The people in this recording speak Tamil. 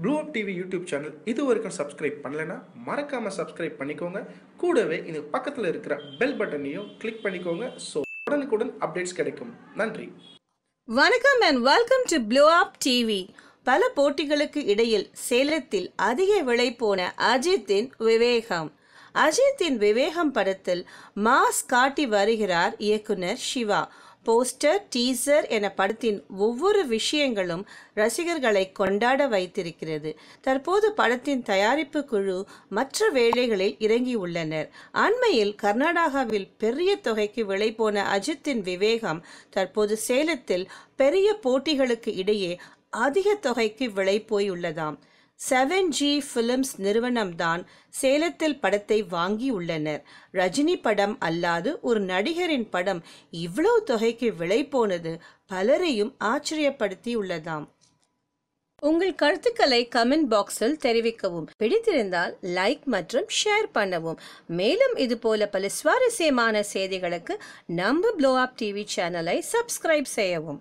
ப்ளூ அப் டிவி யூடியூப் சேனல் இது வரைக்கும் சப்ஸ்கிரைப் பண்ணலைன்னா மறக்காமல் சப்ஸ்கிரைப் பண்ணிக்கோங்க. கூடவே இது பக்கத்தில் இருக்கிற பெல் பட்டனையும் கிளிக் பண்ணிக்கோங்க. ஸோ உடனுக்குடன் அப்டேட்ஸ் கிடைக்கும். நன்றி. வணக்கம் and welcome to blue up TV. பல போட்டிகளுக்கு இடையில் சேலத்தில் அதிக விலை போன அஜித்தின் விவேகம். அஜித்தின் விவேகம் படத்தில் மாஸ் காட்டி வருகிறார் இயக்குனர் சிவா. போஸ்டர், டீசர் என படத்தின் ஒவ்வொரு விஷயங்களும் ரசிகர்களை கொண்டாட வைத்திருக்கிறது. தற்போது படத்தின் தயாரிப்பு குழு மற்ற வேலைகளில் இறங்கியுள்ளனர். அண்மையில் கர்நாடகாவில் பெரிய தொகைக்கு விலை போன அஜித்தின் விவேகம் தற்போது சேலத்தில் பெரிய போட்டிகளுக்கு இடையே அதிக தொகைக்கு விலை போயுள்ளதாம். 7G Films நிறுவனம்தான் சேலத்தில் படத்தை வாங்கியுள்ளனர். ரஜினி படம் அல்லாது ஒரு நடிகரின் படம் இவ்வளவு தொகைக்கு விலை போனது பலரையும் ஆச்சரியப்படுத்தி உள்ளதாம். உங்கள் கருத்துக்களை கமெண்ட் பாக்ஸில் தெரிவிக்கவும். பிடித்திருந்தால் லைக் மற்றும் ஷேர் பண்ணவும். மேலும் இதுபோல பல சுவாரஸ்யமான செய்திகளுக்கு நம்ம ப்ளூ அப் டிவி சேனலை சப்ஸ்கிரைப் செய்யவும்.